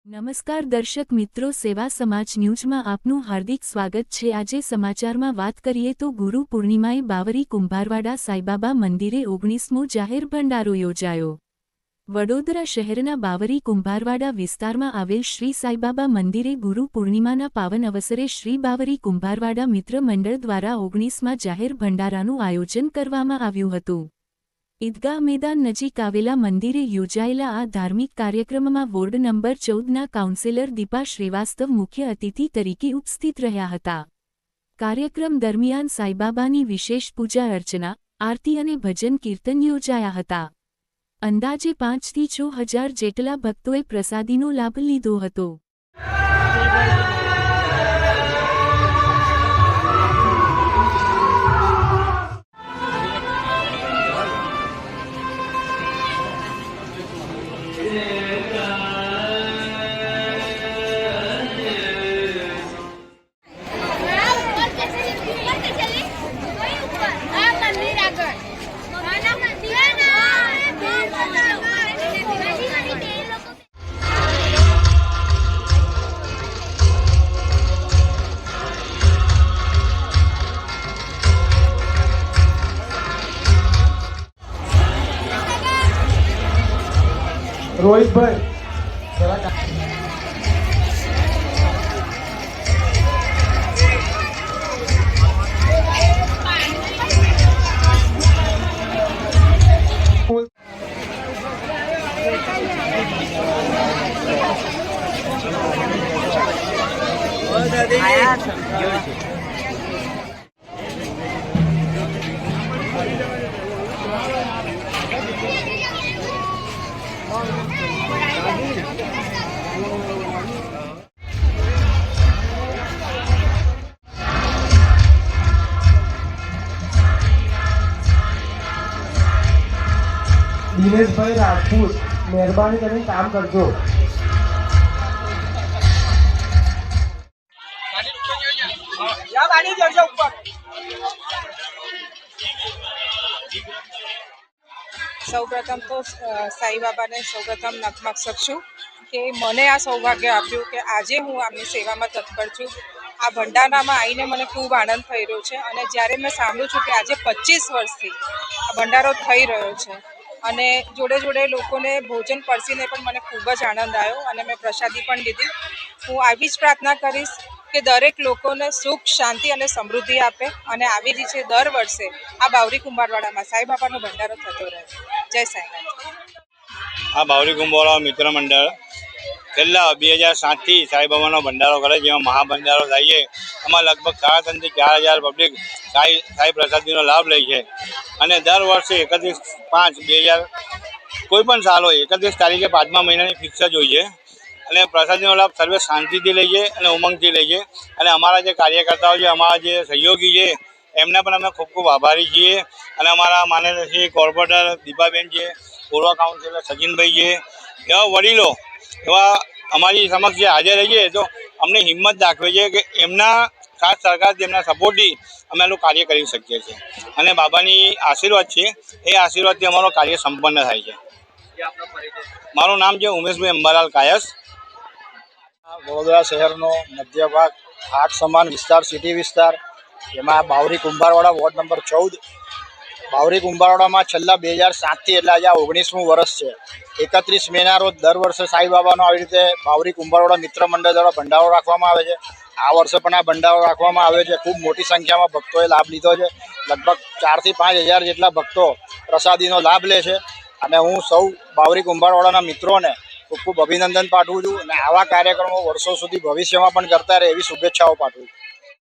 નમસ્કાર દર્શક મિત્રો, સેવા સમાજ ન્યૂઝમાં આપનું હાર્દિક સ્વાગત છે। આજે સમાચારમાં વાત કરીએ તો ગુરુ પૂર્ણિમાએ બાવરી કુંભારવાડા સાઈબાબા મંદિરે 19મો જાહેર ભંડારો યોજાયો। વડોદરા શહેરના બાવરી કુંભારવાડા વિસ્તારમાં આવેલ શ્રી સાઈબાબા મંદિરે ગુરુ પૂર્ણિમાના પાવન અવસરે શ્રી બાવરી કુંભારવાડા મિત્ર મંડળ દ્વારા 19મા જાહેર ભંડારાનું આયોજન કરવામાં આવ્યું હતું। ઈદગાહ મેદાન નજીક આવેલા મંદિરે યોજાયેલા આ ધાર્મિક કાર્યક્રમમાં વોર્ડ નંબર 14ના કાઉન્સિલર દીપા શ્રીવાસ્તવ મુખ્ય અતિથિ તરીકે ઉપસ્થિત રહ્યા હતા। કાર્યક્રમ દરમિયાન સાઈબાબાની વિશેષ પૂજા અર્ચના, આરતી અને ભજન કીર્તન યોજાયા હતા। અંદાજે 5થી 6 હજાર જેટલા ભક્તોએ પ્રસાદીનો લાભ લીધો હતો। रोहित भाई जरा दिनेश भाई राजपूत मेहरबानी कर काम करजो। સૌપ્રથમ તો સાઈ બાબાને સૌપ્રથમ નતમસ્તક છું કે મને આ સૌભાગ્ય આપ્યું કે આજે હું આમની સેવામાં તત્પર છું। આ ભંડારામાં આવીને મને ખૂબ આનંદ થઈ રહ્યો છે અને જ્યારે મેં સાંભળ્યું છું કે આજે 25 વર્ષથી આ ભંડારો થઈ રહ્યો છે અને જોડે જોડે લોકોને ભોજન પરસીને પણ મને ખૂબ જ આનંદ આવ્યો અને મેં પ્રસાદી પણ લીધી। હું આવી જ પ્રાર્થના કરીશ કે દરેક લોકોને સુખ, શાંતિ અને સમૃદ્ધિ આપે અને આવી રીતે દર વર્ષે આ બાવરી કુંભારવાડામાં સાઈબાબાનો ભંડારો થતો રહે। જય સાઈનાથ। આ બાવરી કુંભારવાડા મિત્ર મંડળ છેલ્લા 2007થી સાઈબાબાનો ભંડારો કરે, જેમાં મહાભંડારો થાય છે। એમાં લગભગ 3,500થી 4,000 પબ્લિક સાઈ પ્રસાદીનો લાભ લે છે અને દર વર્ષે 31/5/2000 કોઈ પણ સાલ હોય 31 તારીખે 5મા મહિનાની ફિક્સ જ હોય છે અને પ્રસાદીનો લાભ સર્વે શાંતિથી લઈએ અને ઉમંગથી લઈએ અને અમારા જે કાર્યકર્તાઓ છે, અમારા જે સહયોગી છે, એમના પણ અમે ખૂબ ખૂબ આભારી છીએ અને અમારા માનનીય શ્રી કોર્પોરેટર દીપાબેન છે, પૂર્વ કાઉન્સિલર સચિનભાઈ છે, એવા વડીલો એવા અમારી સમક્ષ જે હાજર રહીએ તો અમને હિંમત દાખવે છે કે એમના ખાસ સરકારથી, એમના સપોર્ટથી અમે આનું કાર્ય કરી શકીએ છીએ અને બાબાની આશીર્વાદ છે, એ આશીર્વાદથી અમારું કાર્ય સંપન્ન થાય છે। મારું નામ છે ઉમેશભાઈ અંબાલાલ કાયસ। વડોદરા શહેરનો મધ્ય ભાગ, આઠ સમાન વિસ્તાર, સિટી વિસ્તાર, એમાં બાવરી કુંભારવાડા વોર્ડ નંબર 14। બાવરી કુંભારવાડામાં છેલ્લા 2007થી એટલે આજે 19મું વર્ષ છે। 31 મેના રોજ દર વર્ષે સાઈબાબાનો આવી રીતે બાવરી કુંભારવાડા મિત્ર મંડળ દ્વારા ભંડારો રાખવામાં આવે છે। આ વર્ષે પણ આ ભંડારો રાખવામાં આવ્યો છે। ખૂબ મોટી સંખ્યામાં ભક્તોએ લાભ લીધો છે। લગભગ 4થી 5 હજાર જેટલા ભક્તો પ્રસાદીનો લાભ લે છે અને હું સૌ બાવરી કુંભારવાડાના મિત્રોને ખૂબ ખૂબ અભિનંદન પાઠવું છું અને આવા કાર્યક્રમો વર્ષો સુધી ભવિષ્યમાં પણ કરતા રહે એવી શુભેચ્છાઓ પાઠવું છું।